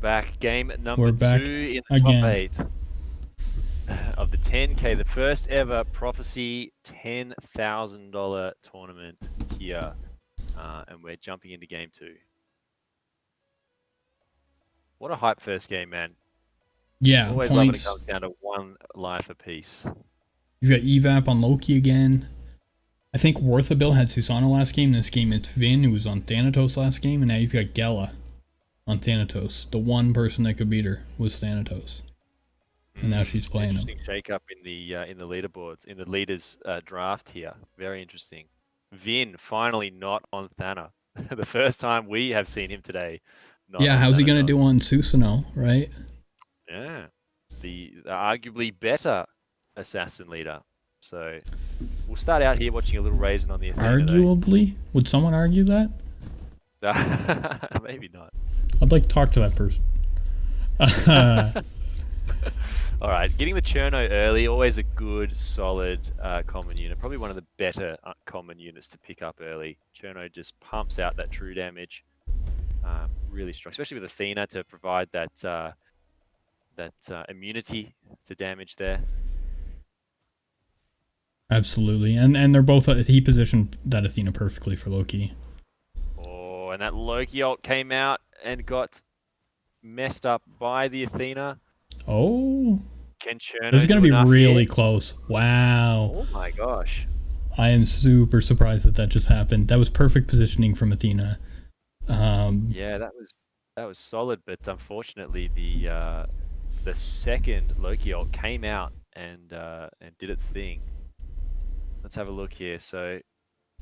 back. Game We're number back 2 in the top again. 8 of the 10K, the first ever Prophecy $10,000 tournament here. And we're jumping into game 2. What a hype first game, man. Yeah, Always love when it points. comes down to 1 life apiece. You've got Evap on Loki again. I think Worthabil had Susano last game. This game it's Vin, who was on Thanatos last game. And now you've got Gela on Thanatos. The one person that could beat her was Thanatos. And now she's playing him. Interesting shake-up in the leaderboards, in the leaders draft here. Very interesting. Vin finally not on Thana. The first time we have seen him today. Yeah, how's he going to do on Susano, right? Yeah. The arguably better assassin leader. So we'll start out here watching a little Raisin on the Athena, arguably? Would someone argue that? Maybe not. I'd like to talk to that person. All right, getting the Cherno early, always a good, solid common unit. Probably one of the better common units to pick up early. Cherno just pumps out that true damage. Really strong, especially with Athena to provide that immunity to damage there. Absolutely, and they're both, he positioned that Athena perfectly for Loki. Oh, and that Loki ult came out and got messed up by the Athena. Oh, Can Cherno this is going to be really close. Wow. Oh my gosh. I am super surprised that just happened. That was perfect positioning from Athena. Yeah, that was solid, but unfortunately the second Loki ult came out and did its thing. Let's have a look here. So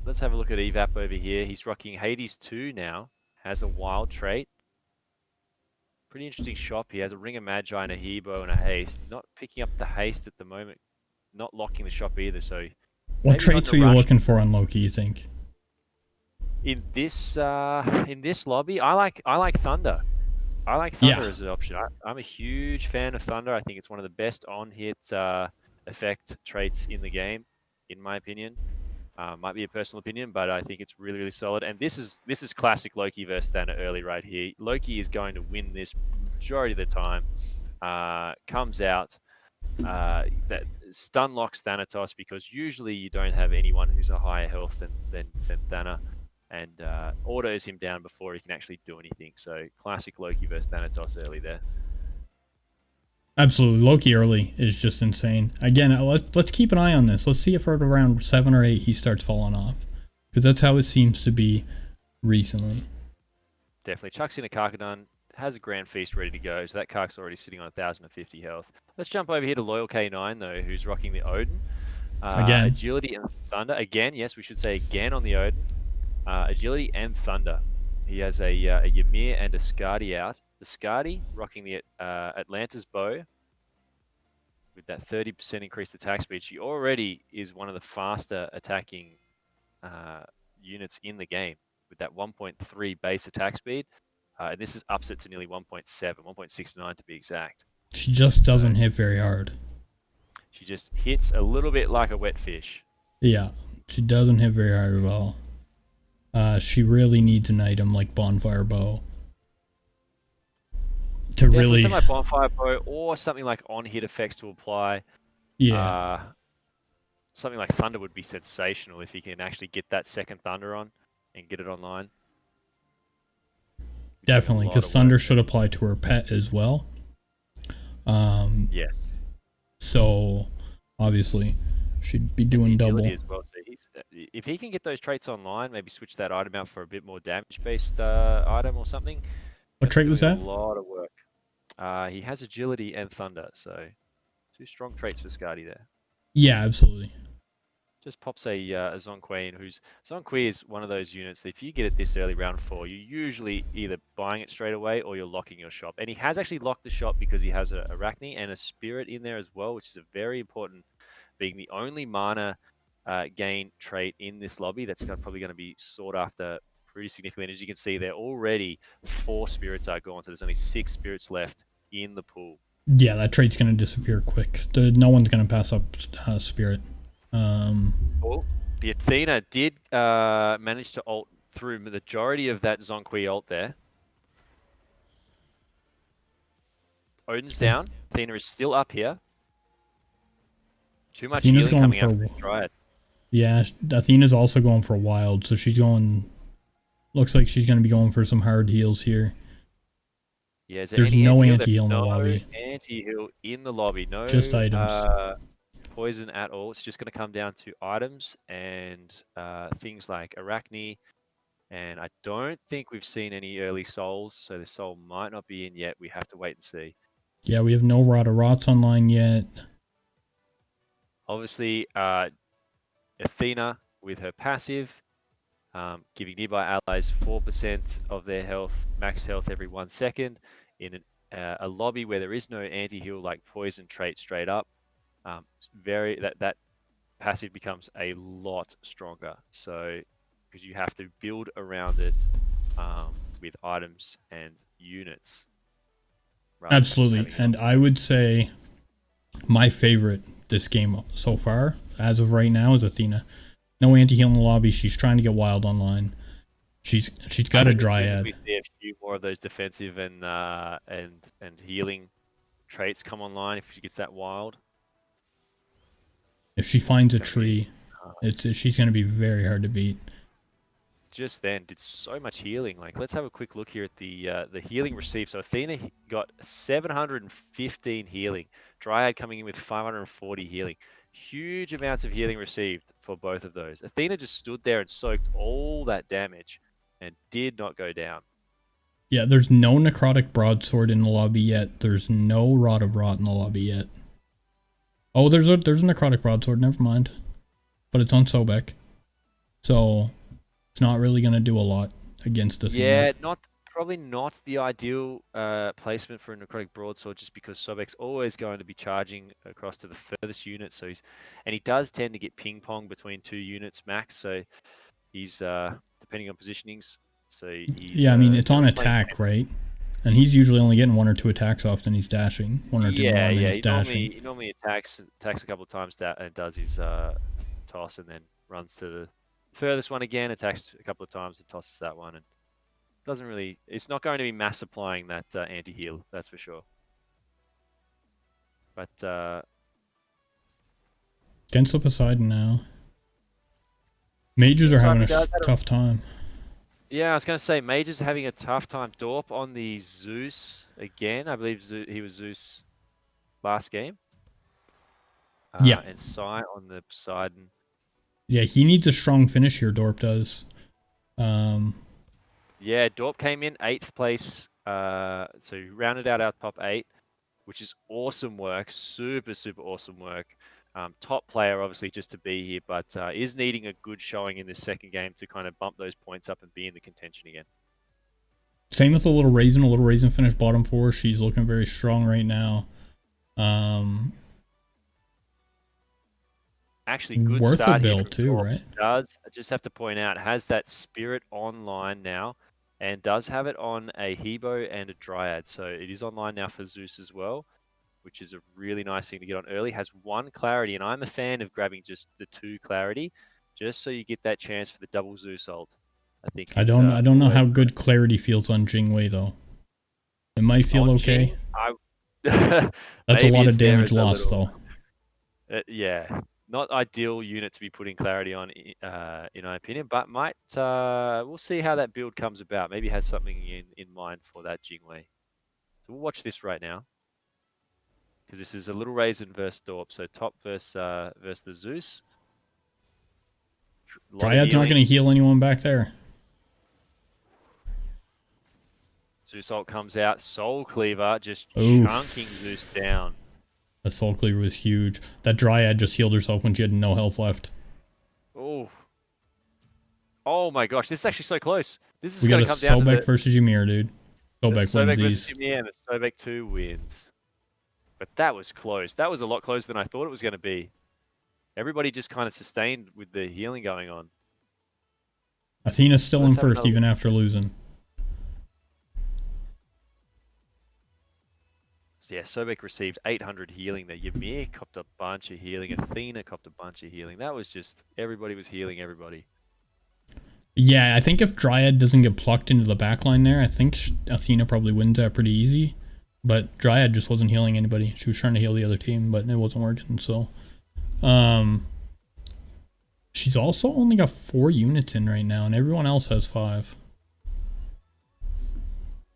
let's have a look at Evap over here. He's rocking Hades 2 now. Has a wild trait. Pretty interesting shop. He has a Ring of Magi and a Hebo and a Haste. Not picking up the Haste at the moment. Not locking the shop either. So what traits are you looking for on Loki, you think? In this lobby, I like Thunder. I like Thunder as an option. I'm a huge fan of Thunder. I think it's one of the best on-hit effect traits in the game, in my opinion. Might be a personal opinion, but I think it's really, really solid. And this is classic Loki versus Thana early right here. Loki is going to win this majority of the time. Comes out, that stun locks Thanatos because usually you don't have anyone who's a higher health than Thana, and autos him down before he can actually do anything. So classic Loki versus Thanatos early there. Absolutely, Loki early is just insane. Again, let's keep an eye on this. Let's see if at around 7 or 8 he starts falling off, because that's how it seems to be recently. Definitely chucks in a Karkadon, has a Grand Feast ready to go, so that Kark's already sitting on 1,050 health. Let's jump over here to Loyal K9 though, who's rocking the Odin. Again, Agility and Thunder. Again, yes, we should say again on the Odin. Agility and Thunder. He has a Ymir and a Skadi out. The Skadi rocking the Atlanta's bow with that 30% increased attack speed. She already is one of the faster attacking units in the game with that 1.3 base attack speed. And this is ups it to nearly 1.7, 1.69 to be exact. She just doesn't hit very hard. She just hits a little bit like a wet fish. Yeah, she doesn't hit very hard at all. She really needs an item like Bonfire Bow to Definitely really something like Bonfire Bow or something like on-hit effects to apply. Yeah. Something like Thunder would be sensational if he can actually get that second Thunder on and get it online. Definitely, because Thunder should apply to her pet as well. Yes. So, obviously, she'd be doing double. As well. So if he can get those traits online, maybe switch that item out for a bit more damage-based item or something. What trait was that? A lot of work. He has Agility and Thunder, so 2 strong traits for Skadi there. Yeah, absolutely. Just pops a Zonquay in, Zonquay is one of those units, if you get it this early, round 4, you're usually either buying it straight away or you're locking your shop. And he has actually locked the shop because he has a Arachne and a Spirit in there as well, which is a very important, being the only mana gain trait in this lobby that's probably going to be sought after pretty significantly. And as you can see, there already 4 Spirits are gone, so there's only 6 Spirits left in the pool. Yeah, that trait's going to disappear quick. No one's going to pass up Spirit. Well, the Athena did manage to ult through the majority of that Zonquay ult there. Odin's Okay. down. Athena is still up here. Too much Athena's healing going coming for out from this Dryad. yeah. Athena's also going for wild, so she's going. Looks like she's going to be going for some hard heals here. Yeah, is there There's any no anti-heal? There's anti-heal in the no lobby. anti-heal in the lobby. Just No items. poison at all. It's just going to come down to items and things like Arachne. And I don't think we've seen any early souls, so the soul might not be in yet. We have to wait and see. Yeah, we have no Rod of Rots online yet. Obviously, Athena with her passive, giving nearby allies 4% of their health, max health every 1 second in a lobby where there is no anti-heal like poison trait straight up. That passive becomes a lot stronger. So because you have to build around it with items and units. Absolutely, and I would say my favorite this game so far, as of right now, is Athena. No anti-heal in the lobby. She's trying to get wild online. She's got a Dryad. We see a few more of those defensive and healing traits come online if she gets that wild. If she finds a tree, she's going to be very hard to beat. Just then did so much healing. Like, let's have a quick look here at the healing received. So Athena got 715 healing. Dryad coming in with 540 healing. Huge amounts of healing received for both of those. Athena just stood there and soaked all that damage and did not go down. Yeah, there's no necrotic broadsword in the lobby yet. There's no Rod of Rot in the lobby yet. Oh, there's a necrotic broadsword. Never mind, but it's on Sobek, so it's not really gonna do a lot against Athena. Yeah, probably not the ideal placement for a necrotic broadsword, just because Sobek's always going to be charging across to the furthest unit. So he does tend to get ping pong between 2 units max. So he's depending on positionings. So he's, I mean it's on attack, right? And he's usually only getting 1 or 2 attacks off, then he's dashing. 1 or 2 more, and then he's dashing. He normally attacks a couple of times and does his toss, and then runs to the furthest one again, attacks a couple of times and tosses that one, and doesn't really. It's not going to be mass applying that anti-heal, that's for sure. But against the Poseidon now. Mages are having a tough time. Yeah, I was going to say, Mages are having a tough time. Dorp on the Zeus again. I believe he was Zeus last game. Yeah. And Sai on the Poseidon. Yeah, he needs a strong finish here, Dorp does. Yeah, Dorp came in 8th place. So he rounded out our top 8, which is awesome work. Super, super awesome work. Top player, obviously, just to be here, but is needing a good showing in this second game to kind of bump those points up and be in the contention again. Same with the Little Raisin. A Little Raisin finished bottom 4. She's looking very strong right now. Actually, good worth start a bill here too, Dorp. right? Does, I just have to point out, has that Spirit online now, and does have it on a Hebo and a Dryad. So it is online now for Zeus as well, which is a really nice thing to get on early. Has 1 clarity, and I'm a fan of grabbing just the 2 clarity, just so you get that chance for the double Zeus ult. I think. I don't know how good clarity feels on Jingwei though. It might feel okay. That's a lot of damage lost though. Yeah, not ideal unit to be putting clarity on, in my opinion, but might. We'll see how that build comes about. Maybe has something in mind for that Jingwei. So we'll watch this right now, because this is a Little Raisin versus Dorp. So top versus the Zeus. Dryad's not going to heal anyone back there. Zeus ult comes out. Soul Cleaver just chunking Zeus down. The Soul Cleaver was huge. That Dryad just healed herself when she had no health left. Oh. Oh my gosh, this is actually so close. This is we going got to come down to Sobek versus Ymir, dude. Sobek wins these. Ymir, and the Sobek 2 wins. But that was close. That was a lot closer than I thought it was going to be. Everybody just kind of sustained with the healing going on. Athena's still in first, even after losing. Yeah, Sobek received 800 healing there. Ymir copped a bunch of healing. Athena copped a bunch of healing. That was just, everybody was healing everybody. Yeah, I think if Dryad doesn't get plucked into the backline there, I think Athena probably wins that pretty easy. But Dryad just wasn't healing anybody. She was trying to heal the other team, but it wasn't working. So, she's also only got 4 units in right now, and everyone else has 5.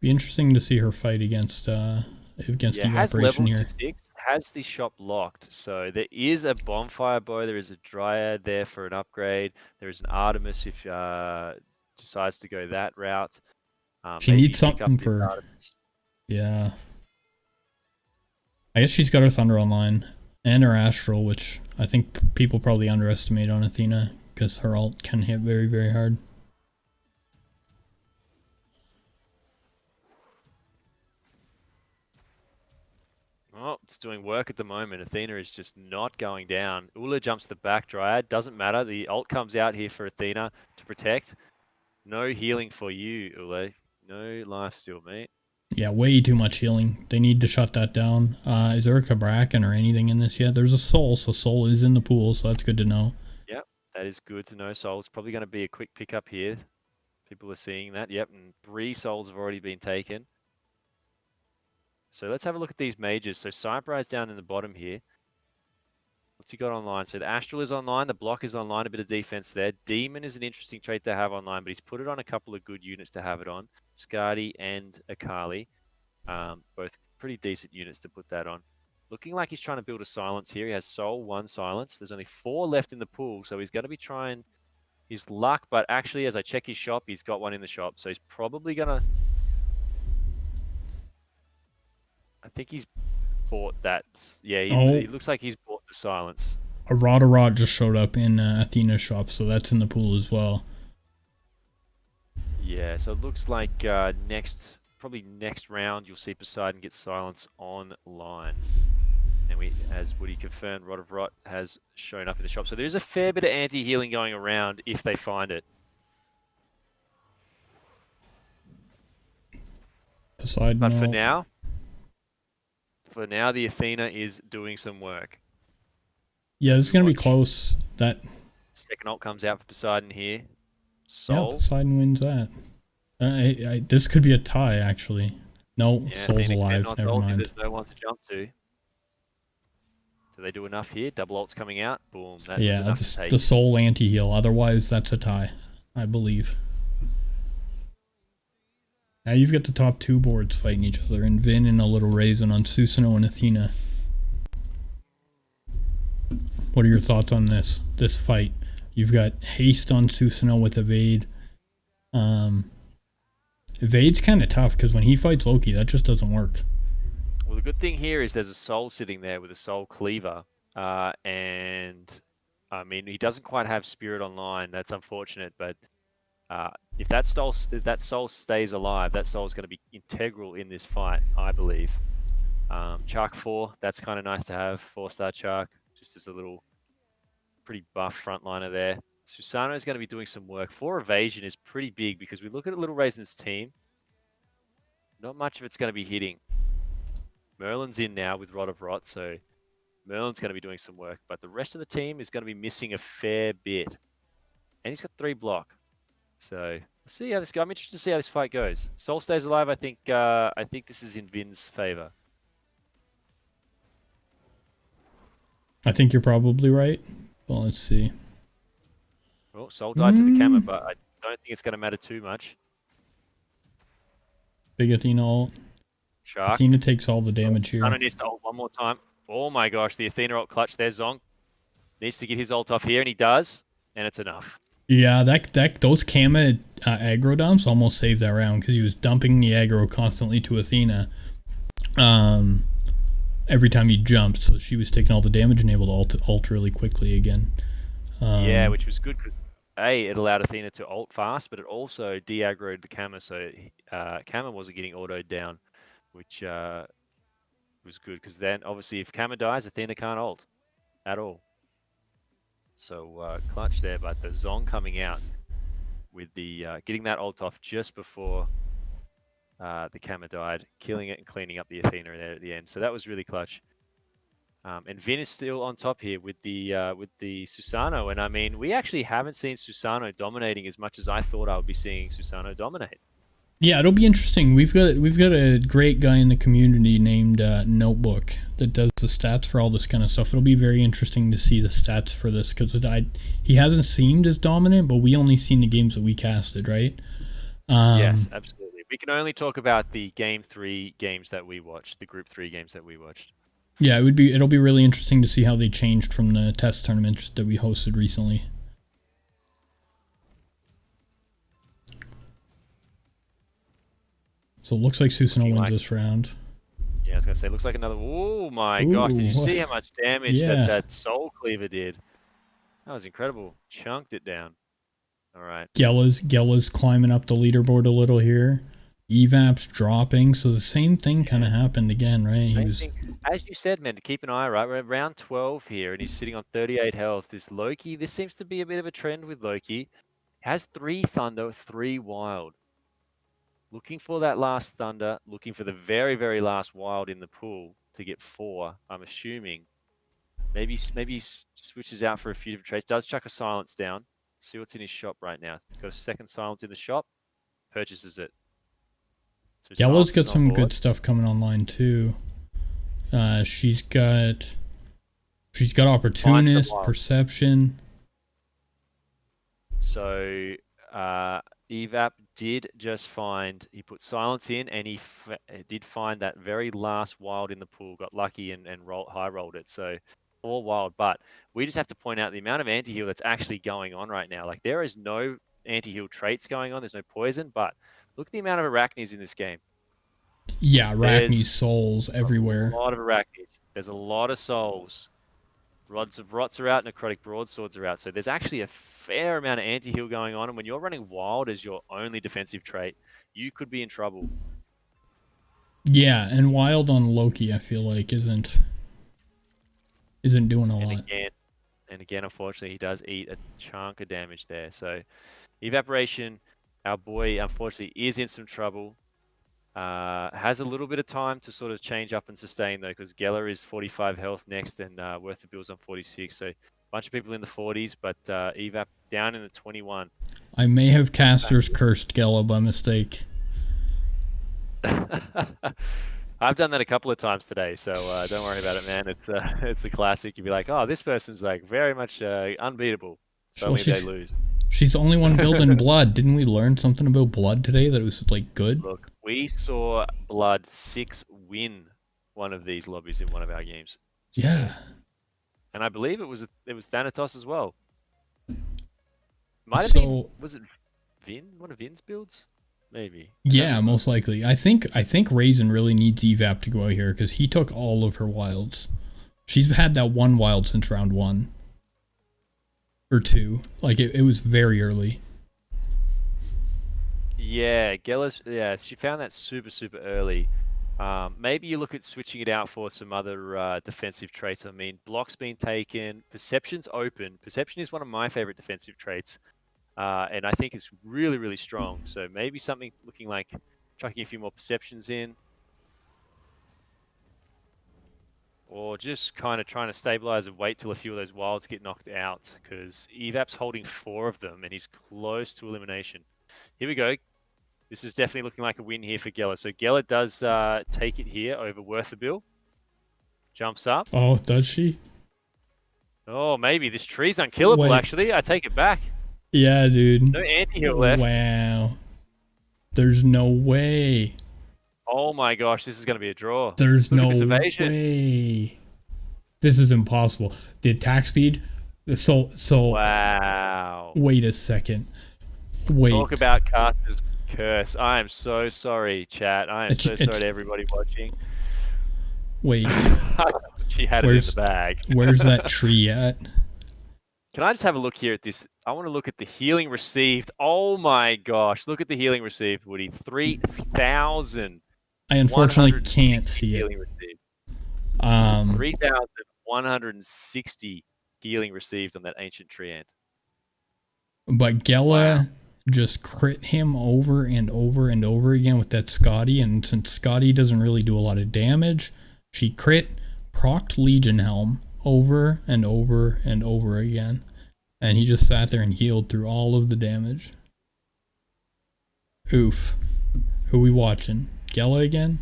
Be interesting to see her fight against Yeah, has Evaporation level here. to 6, has the shop locked. So there is a bonfire bow, there is a Dryad there for an upgrade. There is an Artemis if decides to go that route. She Maybe needs you pick up something this for, Artemis. yeah. I guess she's got her Thunder online and her Astral, which I think people probably underestimate on Athena because her ult can hit very, very hard. Oh, it's doing work at the moment. Athena is just not going down. Ula jumps the back Dryad. Doesn't matter. The ult comes out here for Athena to protect. No healing for you, Ula. No life steal, mate. Yeah, way too much healing. They need to shut that down. Is there a Kabrakan or anything in this yet? There's a Soul, so Soul is in the pool, so that's good to know. Yep, that is good to know. Soul's probably going to be a quick pickup here. People are seeing that. Yep, and 3 souls have already been taken. So let's have a look at these mages. So Cypher is down in the bottom here. What's he got online? So the Astral is online, the Block is online, a bit of defense there. Demon is an interesting trait to have online, but he's put it on a couple of good units to have it on. Skadi and Akali, both pretty decent units to put that on. Looking like he's trying to build a silence here. He has Soul, 1 silence. There's only 4 left in the pool, so he's going to be trying his luck, but actually, as I check his shop, he's got 1 in the shop, so he's probably going to... I think he's bought that. Yeah, he looks like he's bought the silence. A Rot just showed up in Athena's shop, so that's in the pool as well. Yeah, so it looks like probably next round, you'll see Poseidon get silence online. And as Wooddy confirmed, Rod of Rot has shown up in the shop. So there's a fair bit of anti-healing going around if they find it. Poseidon. But for now, the Athena is doing some work. Yeah, this is going to be close. That second ult comes out for Poseidon here. Soul. Yeah, Poseidon wins that. This could be a tie, actually. No, yeah, Soul's alive. Never mind. There's no one to jump to. So they do enough here. Double ult's coming out. Boom. That's the Soul anti-heal. Otherwise, that's a tie, I believe. Now you've got the top 2 boards fighting each other, and Vin and a little Raisin on Susanoo and Athena. What are your thoughts on this fight? You've got haste on Susanoo with evade. Evade's kind of tough because when he fights Loki, that just doesn't work. Well, the good thing here is there's a Soul sitting there with a Soul Cleaver, and I mean he doesn't quite have Spirit online. That's unfortunate, but if that soul stays alive, that soul is going to be integral in this fight, I believe. Chark 4, that's kind of nice to have. 4-star Chark, just as a little pretty buff frontliner there. Susanoo is going to be doing some work. 4 evasion is pretty big because we look at Little Raisin's team. Not much of it's going to be hitting. Merlin's in now with Rod of Rot, so Merlin's going to be doing some work. But the rest of the team is going to be missing a fair bit. And he's got 3 block. So let's see how this goes. I'm interested to see how this fight goes. Soul stays alive. I think this is in Vin's favor. I think you're probably right. Well, let's see. Well, Soul died to the camera, but I don't think it's going to matter too much. Big Athena ult. Shark. Athena takes all the damage here. Athena needs to ult one more time. Oh my gosh, the Athena ult clutch there. Zong needs to get his ult off here, and he does, and it's enough. Yeah, those Kama aggro dumps almost saved that round because he was dumping the aggro constantly to Athena. Every time he jumped, so she was taking all the damage and able to ult really quickly again. Yeah, which was good because it allowed Athena to ult fast, but it also de-aggroed the Kama, so Kama wasn't getting autoed down, which was good because then obviously if Kama dies, Athena can't ult at all. So clutch there, but the Zong coming out with the getting that ult off just before the Kama died, killing it and cleaning up the Athena there at the end. So that was really clutch. And Vin is still on top here with the Susanoo, and I mean we actually haven't seen Susanoo dominating as much as I thought I would be seeing Susanoo dominate. Yeah, it'll be interesting. We've got a great guy in the community named Notebook that does the stats for all this kind of stuff. It'll be very interesting to see the stats for this because he hasn't seemed as dominant, but we only seen the games that we casted, right? Yes, absolutely. We can only talk about the Game 3 games that we watched, the Group 3 games that we watched. Yeah, it'll be really interesting to see how they changed from the test tournaments that we hosted recently. So it looks like Susano wins this round. Yeah, I was gonna say, looks like another. Oh my gosh! Did you see how much damage that Soul Cleaver did? That was incredible. Chunked it down. All right. Gella's climbing up the leaderboard a little here. Evap's dropping, so the same thing kind of happened again, right? As you said, man, to keep an eye, right? We're at round 12 here, and he's sitting on 38 health. This Loki, this seems to be a bit of a trend with Loki. Has 3 Thunder, 3 Wild. Looking for that last Thunder, looking for the very, very last Wild in the pool to get 4, I'm assuming. Maybe he switches out for a few different trades. Does chuck a silence down. See what's in his shop right now. Got a second silence in the shop. Purchases it. So Yellow's got some good stuff coming online too. She's got Opportunist, Perception. So Evap did just find, he put silence in, and he did find that very last Wild in the pool. Got lucky and high rolled it. So 4 Wild, but we just have to point out the amount of anti-heal that's actually going on right now. Like, there is no anti-heal traits going on. There's no poison, but look at the amount of Arachnes in this game. Yeah, Arachne souls everywhere. A lot of Arachnes. There's a lot of souls. Rods of Rots are out, Necrotic Broadswords are out. So there's actually a fair amount of anti-heal going on. And when you're running Wild as your only defensive trait, you could be in trouble. Yeah, and Wild on Loki, I feel like, isn't doing a lot. And again, unfortunately, he does eat a chunk of damage there. So Evaporation, our boy, unfortunately, is in some trouble. Has a little bit of time to sort of change up and sustain, though, because Geller is 45 health next, and Worth the Bill's on 46. So a bunch of people in the 40s, but Evap down in the 21. I may have casters cursed Geller by mistake. I've done that a couple of times today, so don't worry about it, man. It's a classic. You'd be like, oh, this person's like very much unbeatable. So they lose. She's the only one building Blood. Didn't we learn something about Blood today that was like good? Look, we saw Blood 6 win one of these lobbies in one of our games. So, yeah. And I believe it was Thanatos as well. Might have been, was it Vin? One of Vin's builds? Maybe. Yeah, most likely. I think Raisin really needs Evap to go out here because he took all of her wilds. She's had that one wild since round 1. Or 2. Like, it was very early. Yeah, she found that super, super early. Maybe you look at switching it out for some other defensive traits. I mean, Block's been taken. Perception's open. Perception is one of my favorite defensive traits. And I think it's really, really strong. So maybe something looking like chucking a few more perceptions in. Or just kind of trying to stabilize and wait till a few of those wilds get knocked out. Because Evap's holding 4 of them and he's close to elimination. Here we go. This is definitely looking like a win here for Geller. So Geller does take it here over Worth the Bill. Jumps up. Oh, does she? Oh, maybe. This tree's unkillable, actually. I take it back. Yeah, dude. No anti-heal left. Wow. There's no way. Oh my gosh, this is going to be a draw. There's no way. This is impossible. The attack speed. So. Wow. Wait a second. Wait. Talk about Caster's curse. I am so sorry, chat. I am so sorry to everybody watching. Wait. She had it in the bag. Where's that tree at? Can I just have a look here at this? I want to look at the healing received. Oh my gosh. Look at the healing received, Woody. 3,000. I unfortunately can't see it. 3,160 healing received on that ancient tree ant. But Gela just crit him over and over and over again with that Scotty, and since Scotty doesn't really do a lot of damage, she crit procced Legion Helm over and over and over again. And he just sat there and healed through all of the damage. Oof. Who we watching? Gela again?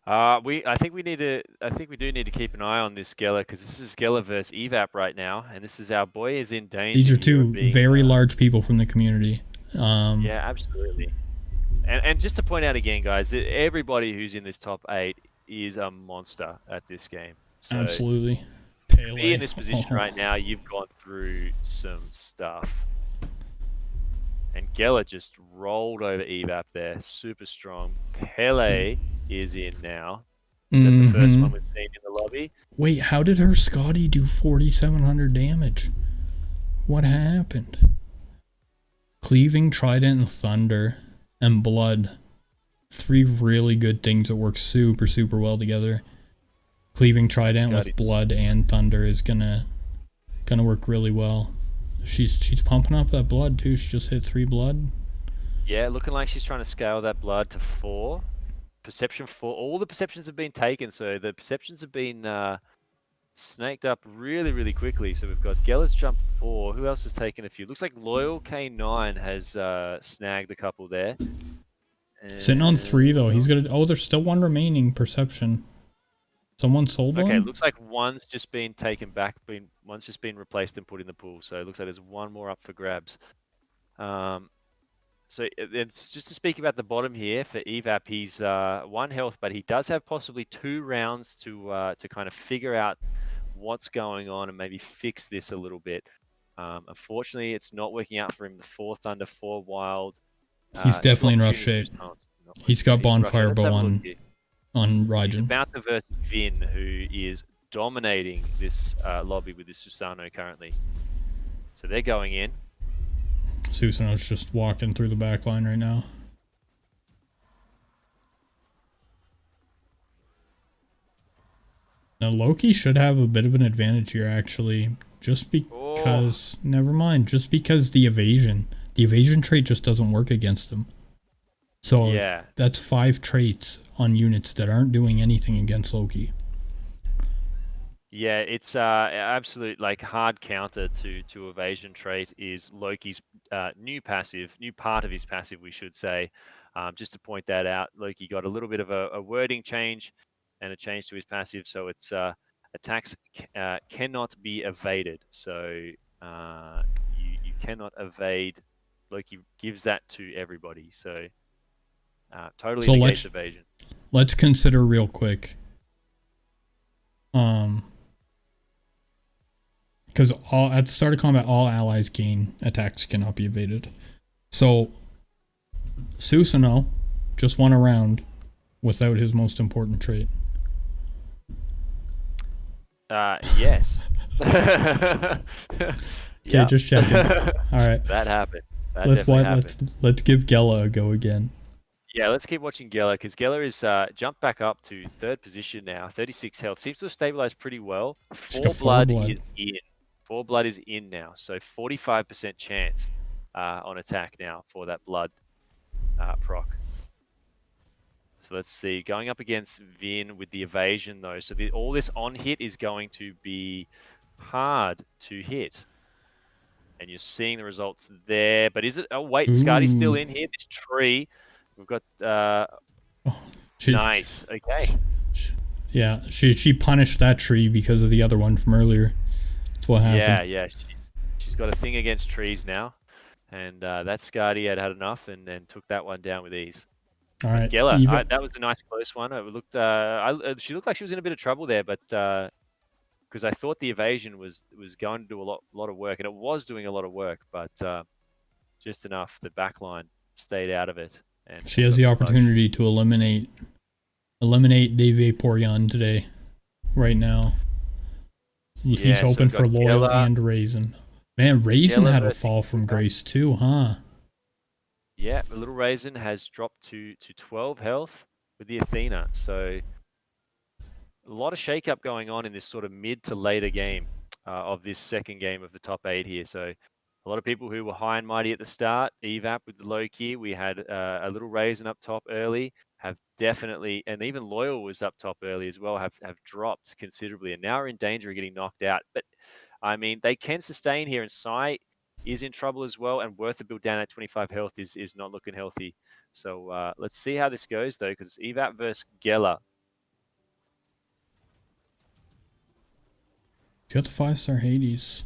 I think we do need to keep an eye on this Geller because this is Geller versus Evap right now, and this is our boy is in These danger are here of two being. very large people from the community. Yeah, absolutely. And just to point out again, guys, that everybody who's in this top 8 is a monster at this game. So Absolutely. to be in Pele. this position right now, you've gone through some stuff. And Geller just rolled over Evap there, super strong. Pele is in now. Is that the first one we've seen in the lobby? Wait, how did her Scotty do 4,700 damage? What happened? Cleaving, Trident, and Thunder, and Blood. 3 really good things that work super, super well together. Cleaving Trident with Blood and Thunder is gonna work really well. She's pumping up that blood too. She just hit 3 blood. Yeah, looking like she's trying to scale that blood to 4. Perception 4. All the perceptions have been taken, so the perceptions have been snaked up really, really quickly. So we've got Geller's jump 4. Who else has taken a few? Looks like Loyal K9 has snagged a couple there. Sitting on 3 though. He's gonna. Oh, there's still 1 remaining perception. Someone sold one? Okay, looks like one's just been taken back, one's just been replaced and put in the pool. So it looks like there's 1 more up for grabs. So it's just to speak about the bottom here for Evap. He's 1 health, but he does have possibly 2 rounds to kind of figure out what's going on and maybe fix this a little bit. Unfortunately, it's not working out for him. The 4 Thunder, 4 Wild. He's definitely in rough shape. He's got Bonfire Bow on Raijin. About to versus Vin, who is dominating this lobby with this Susano currently. So they're going in. Susano's just walking through the back line right now. Now Loki should have a bit of an advantage here actually, just because never mind, just because the evasion trait just doesn't work against him. So yeah, that's 5 traits on units that aren't doing anything against Loki. Yeah, it's absolute like hard counter to evasion trait is Loki's new part of his passive, we should say. Just to point that out, Loki got a little bit of a wording change and a change to his passive, so it's attacks cannot be evaded. So you cannot evade. Loki gives that to everybody, so totally negates evasion. Let's consider real quick. Because at the start of combat, all allies gain attacks cannot be evaded. So Susano just won a round without his most important trait. Yes. Okay, just checking. All right. That happened. Let's give Gela a go again. Yeah, let's keep watching Geller because Geller is jumped back up to 3rd position now, 36 health. Seems to have stabilized pretty well. 4 blood is in. 4 blood is in now, so 45% chance on attack now for that blood proc. So let's see, going up against Vin with the evasion though. So all this on hit is going to be hard to hit. And you're seeing the results there. But is it? Oh, wait, Scotty's still in here. This tree. We've got... nice. Okay. Yeah, she punished that tree because of the other one from earlier. That's what happened. Yeah. She's got a thing against trees now. And that Scotty had enough and took that one down with ease. All right. Geller, that was a nice close one. It looked, she looked like she was in a bit of trouble there, but... because I thought the evasion was going to do a lot of work, and it was doing a lot of work, but just enough the backline stayed out of it. And she has the opportunity to eliminate Dave Porion today, right now. He's open for Loyal and Raisin. Man, Raisin had a fall from grace too, huh? Yeah, the little Raisin has dropped to 12 health with the Athena, so... a lot of shake-up going on in this sort of mid to later game of this second game of the top 8 here. So a lot of people who were high and mighty at the start, Evap with the low key, we had a little Raisin up top early, have definitely, and even Loyal was up top early as well, have dropped considerably and now are in danger of getting knocked out. But I mean, they can sustain here, and Sai is in trouble as well, and Worth the Bill down at 25 health is not looking healthy. So let's see how this goes, though, because Evap versus Geller. Got the 5-star Hades.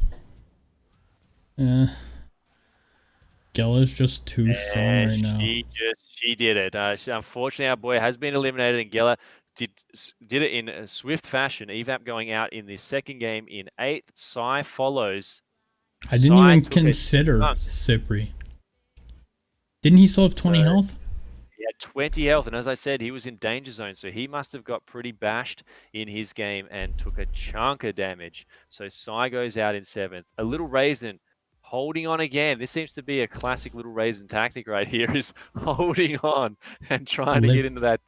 Geller's just too strong right now. She did it. Unfortunately, our boy has been eliminated, and Geller did it in a swift fashion. Evap going out in the second game in 8th. Sai follows. I didn't even consider Cypri. Didn't he still have 20 health? He had 20 health, and as I said, he was in danger zone, so he must have got pretty bashed in his game and took a chunk of damage. So Sai goes out in 7th. A Little Raisin holding on again. This seems to be a classic Little Raisin tactic right here, is holding on and trying to get into that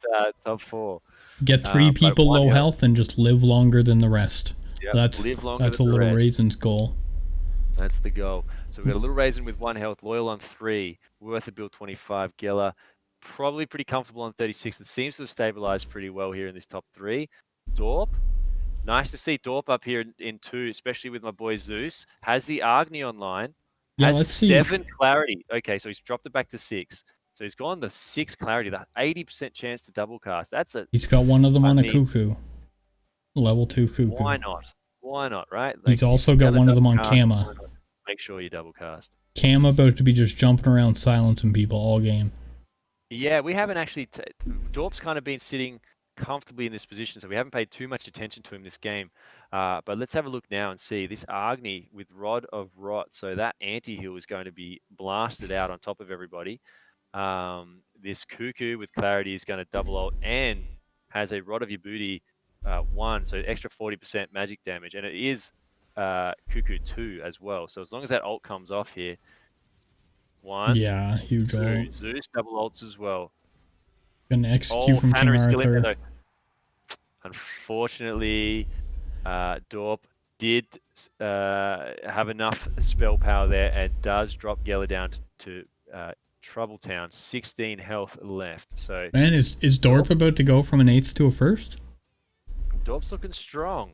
top 4. Get 3 people low health and just live longer than the rest. Yep, that's a Little Raisin's goal. That's the goal. So we've got a Little Raisin with 1 health, Loyal on 3, Worth a Bill 25, Geller probably pretty comfortable on 36. It seems to have stabilized pretty well here in this top 3. Dorp, nice to see Dorp up here in 2, especially with my boy Zeus. Has the Agni online. Yeah, has let's 7 see. clarity. Okay, so he's dropped it back to 6. So he's gone the 6 clarity, the 80% chance to double cast. He's got one of them on a Cuckoo. Level 2 Cuckoo. Why not? Why not, right? He's also got one of them on Kama. Make sure you double cast. Kama about to be just jumping around silencing people all game. Yeah, we haven't actually... Dorp's kind of been sitting comfortably in this position, so we haven't paid too much attention to him this game. But let's have a look now and see. This Agni with Rod of Rot, so that anti-heal is going to be blasted out on top of everybody. This Cuckoo with Clarity is going to double ult and has a Rod of Your Booty 1, so extra 40% magic damage. And it is Cuckoo 2 as well. So as long as that ult comes off here, 1. Yeah, huge 2. ult. Zeus double ults as well. Gonna execute from King Arthur. There, unfortunately, Dorp did have enough spell power there and does drop Geller down to Trouble Town. 16 health left. So, man, is Dorp about to go from an 8th to a 1st? Dorp's looking strong,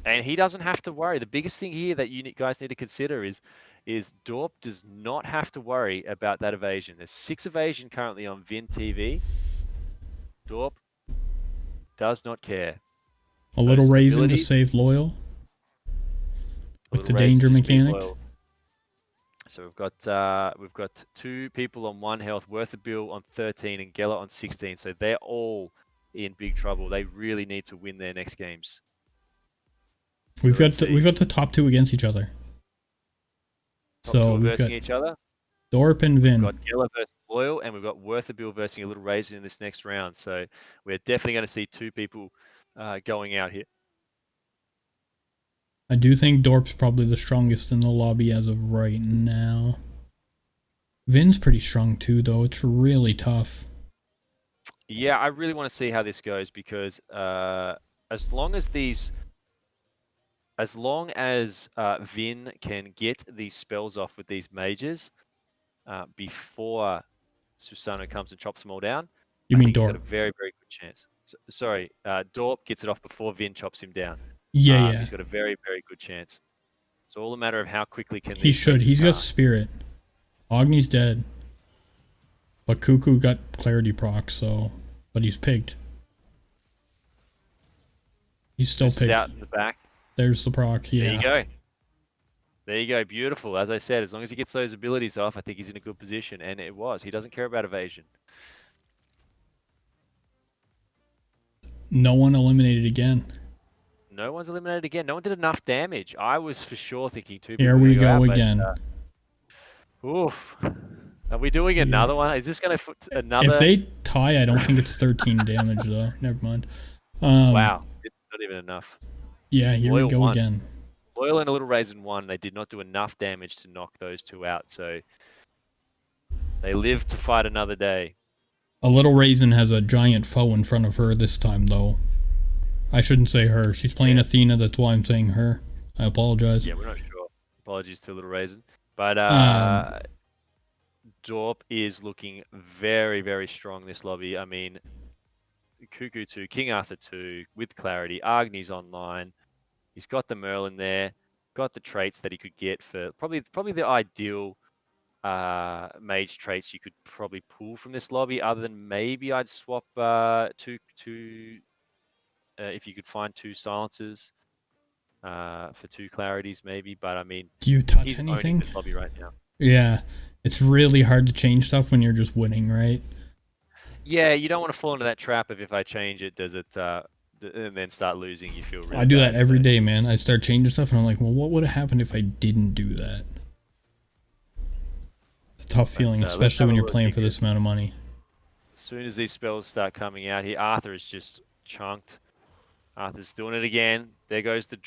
and he doesn't have to worry. The biggest thing here that you guys need to consider is Dorp does not have to worry about that evasion. There's 6 evasion currently on Vin TV. Dorp does not care. A Little Raisin just saved Loyal with the danger mechanic. So we've got 2 people on 1 health, Worth a Bill on 13 and Geller on 16. So they're all in big trouble. They really need to win their next games. We've got the top 2 against each other. So we've got each other. Dorp and Vin. We've got Geller versus Loyal, and we've got Worth a Bill versus a Little Raisin in this next round. So we're definitely going to see 2 people going out here. I do think Dorp's probably the strongest in the lobby as of right now. Vin's pretty strong too, though. It's really tough. Yeah, I really want to see how this goes because as long as Vin can get these spells off with these mages before Susano comes and chops them all down, you mean Dorp? Dorp? He's got a very, very good chance. Sorry, Dorp gets it off before Vin chops him down. Yeah. He's got a very, very good chance. It's all a matter of how quickly can he should. He's got Spirit. Agni's dead. But Cuckoo got Clarity proc, so... But he's pigged. He's still pigged. Out in the back. There's the proc, yeah. There you go. There you go. Beautiful. As I said, as long as he gets those abilities off, I think he's in a good position. And it was. He doesn't care about evasion. No one eliminated again. No one's eliminated again. No one did enough damage. I was for sure thinking 2 people. Here we go again. Oof. Are we doing another one? Is this going to put another... If they tie, I don't think it's 13 damage, though. Never mind. Wow. It's not even enough. Yeah, here we go again. Loyal and a Little Raisin won. They did not do enough damage to knock those 2 out, so they live to fight another day. A Little Raisin has a giant foe in front of her this time, though. I shouldn't say her. She's playing Athena, that's why I'm saying her. I apologize. Yeah, we're not sure. Apologies to Little Raisin. But Dorp is looking very, very strong this lobby. I mean, Cuckoo 2, King Arthur 2 with Clarity. Agni's online. He's got the Merlin there. got the traits that he could get for probably the ideal mage traits you could probably pull from this lobby. Other than maybe I'd swap two if you could find 2 silences for 2 clarities maybe. But I mean, Do you touch he's owning anything? this lobby right now. Yeah. It's really hard to change stuff when you're just winning, right? Yeah, you don't want to fall into that trap of if I change it, does it and then start losing, you feel really I do that bad. every So day, man. I start changing stuff and I'm like, well, what would have happened if I didn't do that? It's a tough feeling, let's especially have when a you're look playing here. for this amount of money. As soon as these spells start coming out here, Arthur is just chunked. Arthur's doing it again. There goes the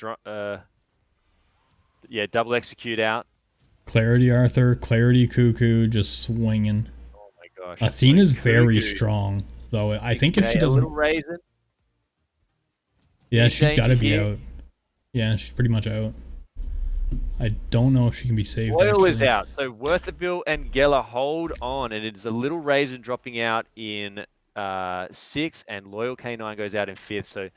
double execute out. Clarity Arthur, Clarity Cuckoo, just swinging. Oh my gosh. Athena's So very Cuckoo, strong, though. I think if 6K, she a little doesn't... raisin. Yeah, In she's got to danger be here. out. Yeah, she's pretty much out. I don't know if she can be saved, Oil is actually. out. So Worthabil and Geller hold on, and it's a little raisin dropping out in 6th, and Loyal K9 goes out in 5th. So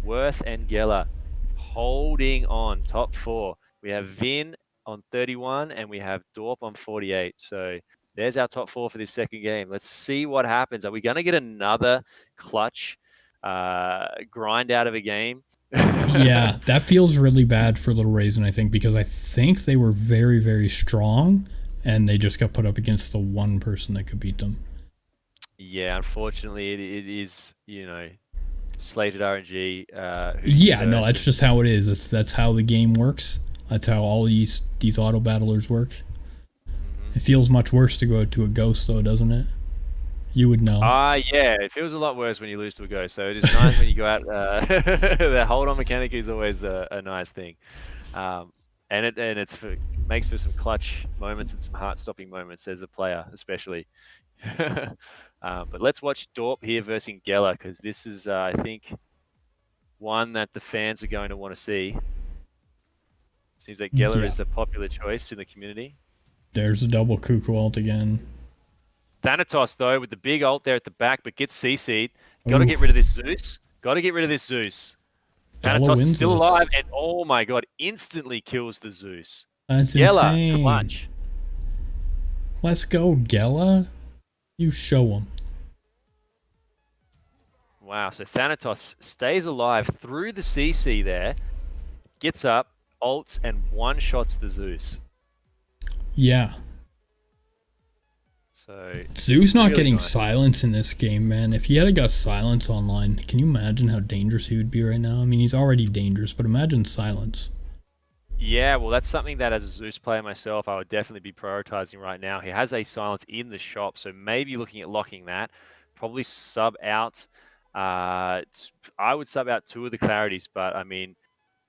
Worth and Geller holding on, top 4. We have Vin on 31, and we have Dorp on 48. So there's our top 4 for this second game. Let's see what happens. Are we going to get another clutch grind out of a game? Yeah, that feels really bad for Little Raisin, I think, because I think they were very, very strong, and they just got put up against the one person that could beat them. Yeah, unfortunately, it is, slated RNG. Yeah, no, that's just how it is. That's how the game works. That's how all these auto battlers work. Mm-hmm. It feels much worse to go to a ghost, though, doesn't it? You would know. Yeah, it feels a lot worse when you lose to a ghost. So it is nice when you go out. The hold on mechanic is always a nice thing, and it makes for some clutch moments and some heart stopping moments as a player, especially. But let's watch Dorp here versus Geller, because this is, I think, one that the fans are going to want to see. Seems like Geller is a popular choice in the community. There's a double Cuckoo ult again. Thanatos, though, with the big ult there at the back, but gets CC'd. Got to get rid of this Zeus. Got to get rid of this Zeus. Thanatos is still alive, and oh my god, instantly kills the Zeus. That's Geller, insane. clutch. Let's go, Geller. You show him. Wow, so Thanatos stays alive through the CC there, gets up, ults, and one-shots the Zeus. Yeah. So Zeus not really getting silence in this game, man. If he had got silence online, can you imagine how dangerous he would be right now? I mean, he's already dangerous, but imagine silence. Yeah, well, that's something that as a Zeus player myself, I would definitely be prioritizing right now. He has a silence in the shop, so maybe looking at locking that. Probably sub out. I would sub out 2 of the clarities, but I mean,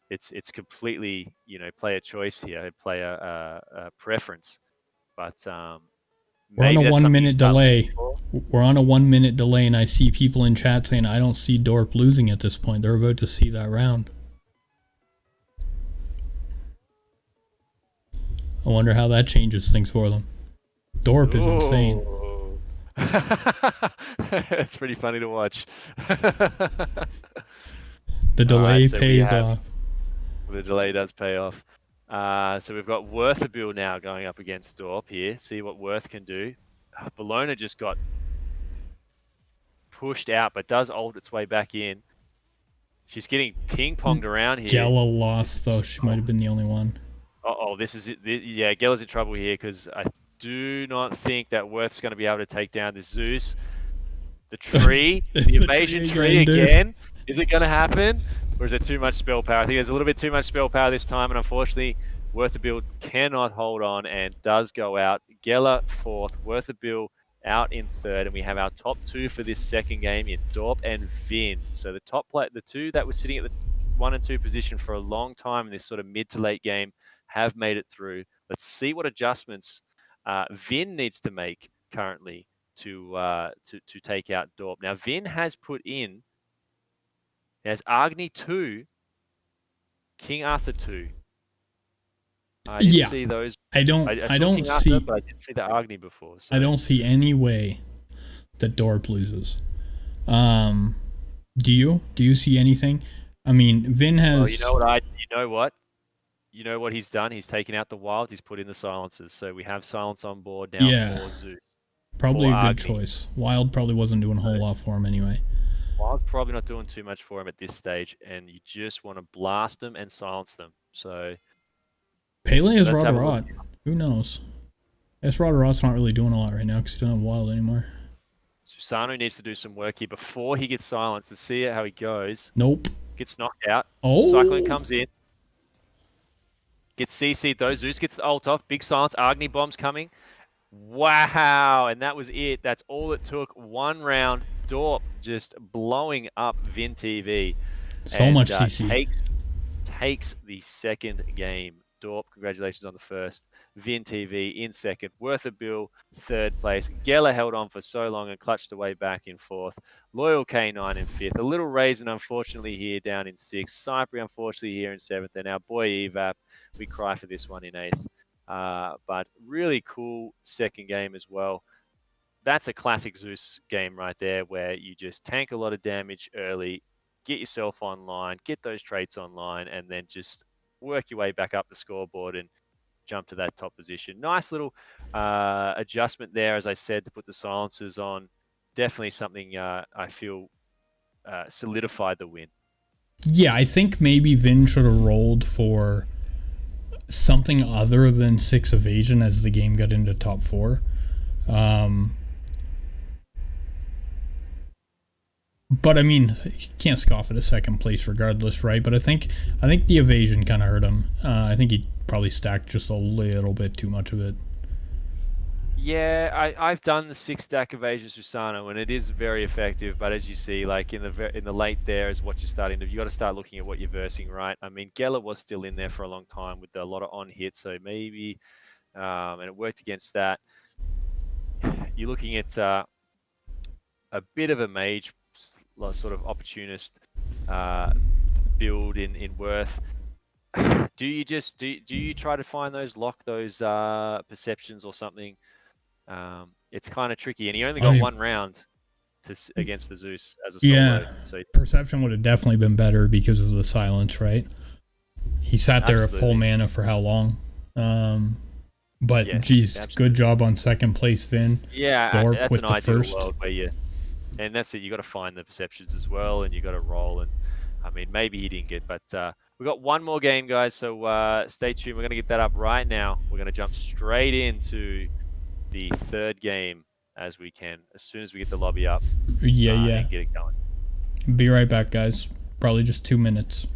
it's completely, player choice here, player preference. But we're on a 1 minute delay. We're on a 1 minute delay, and I see people in chat saying I don't see Dorp losing at this point. They're about to see that round. I wonder how that changes things for them. Dorp is insane. It's pretty funny to watch. The delay pays off. The delay does pay off. So we've got Worthabil now going up against Dorp here. See what Worth can do. Bologna just got pushed out, but does ult its way back in. She's getting ping-ponged around here. Gela lost, though. She might have been the only one. Uh-oh, this is it. Yeah, Gela's in trouble here, because I do not think that Worth's going to be able to take down this Zeus. The tree, the evasion tree again. Is it going to happen? Or is it too much spell power? I think there's a little bit too much spell power this time, and unfortunately, Worthabil cannot hold on and does go out. Geller 4th, Worthabil out in 3rd, and we have our top 2 for this second game in Dorp and Vin. So the the 2 that were sitting at the 1 and 2 position for a long time in this sort of mid to late game have made it through. Let's see what adjustments Vin needs to make currently to take out Dorp. Now, Vin has put in, there's Agni 2, King Arthur 2. I didn't see those. I don't see. But I did see the Agni before. So. I don't see any way that Dorp loses. Do you? Do you see anything? I mean, Vin has. Well, you know what? you know what he's done? He's taken out the wilds. He's put in the silencers. So we have silence on board now Yeah, for Zeus, probably for a good Agni. choice. Wild probably wasn't doing a whole lot for him anyway. Wild's probably not doing too much for him at this stage, and you just want to blast them and silence them. So Pele is let's Rod have a look. Rod. Who knows? I guess Rod Rod's not really doing a lot right now because he doesn't have Wild anymore. Susano needs to do some work here before he gets silenced to see how he goes. Nope. Gets knocked out. Oh. Cyclone comes in. Gets CC'd though. Zeus gets the ult off. Big silence. Agni bombs coming. Wow. And that was it. That's all it took. One round. Dorp just blowing up VinTeeV. So much CC. Takes the second game. Dorp, congratulations on the first. VinTeeV in second. Worth a bill, third place. Geller held on for so long and clutched away back in fourth. Loyal K9 in fifth. A little Raisin, unfortunately, here down in sixth. Cypri, unfortunately, here in seventh. And our boy Evap, we cry for this one in eighth. But really cool second game as well. That's a classic Zeus game right there where you just tank a lot of damage early, get yourself online, get those traits online, and then just work your way back up the scoreboard and jump to that top position. Nice little adjustment there, as I said, to put the silencers on. Definitely something I feel solidified the win. Yeah, I think maybe Vin should have rolled for something other than 6 evasion as the game got into top 4. But I mean, you can't scoff at a second place regardless, right? But I think the evasion kind of hurt him. I think he probably stacked just a little bit too much of it. Yeah, I've done the 6-stack evasion Susano, and it is very effective. But as you see, like in the late there is what you're starting to. You got to start looking at what you're versing, right? I mean, Geller was still in there for a long time with a lot of on hits, so maybe, and it worked against that. You're looking at a bit of a mage sort of opportunist build in Worth. Do you try to find lock those perceptions or something? It's kind of tricky, and he only got one round against the Zeus as a solo. So perception would have definitely been better because of the silence, right? He sat there at full mana for how long? But yes, geez, good job on second place, Vin. Yeah, Dorp that's with an ideal world where and that's it. You got to find the perceptions as well, and you got to roll. And I mean, maybe he didn't get, but we got one more game, guys. So stay tuned. We're gonna get that up right now. We're gonna jump straight into the third game as soon as we get the lobby up. Yeah. And get it going. Be right back, guys. Probably just 2 minutes.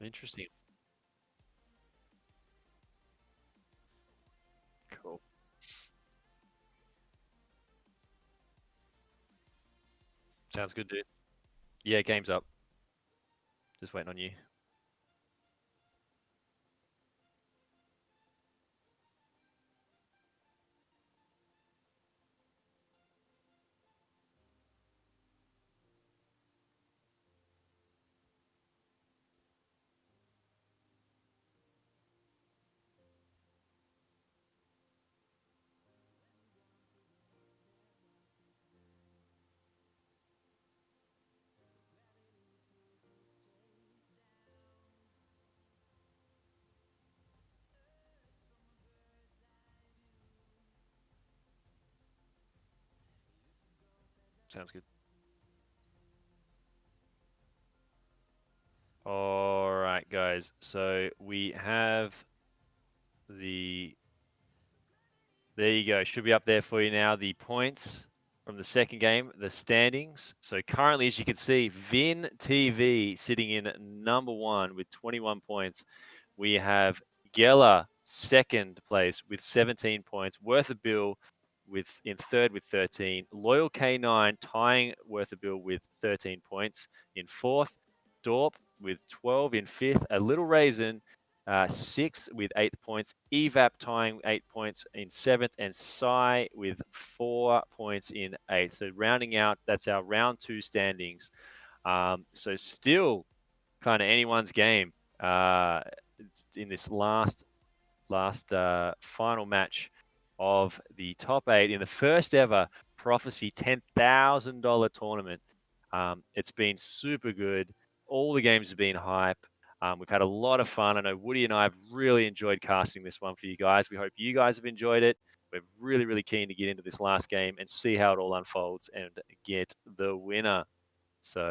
Interesting. Cool. Sounds good, dude. Yeah, game's up. Just waiting on you. Sounds good. All right, guys. So we have the. There you go. Should be up there for you now. The points from the second game, the standings. So currently, as you can see, Vin TV sitting in number 1 with 21 points. We have Geller second place with 17 points. Worth a Bill in third with 13. Loyal K9 tying Worth a Bill with 13 points in fourth. Dorp with 12 in fifth. A Little Raisin sixth with 8 points. Evap tying 8 points in seventh, and Sai with 4 points in eighth. So rounding out, that's our round 2 standings. So still kind of anyone's game in this last final match of the top 8 in the first ever Prophecy $10,000 tournament. It's been super good. All the games have been hype. We've had a lot of fun. I know Woody and I have really enjoyed casting this one for you guys. We hope you guys have enjoyed it. We're really, really keen to get into this last game and see how it all unfolds and get the winner. So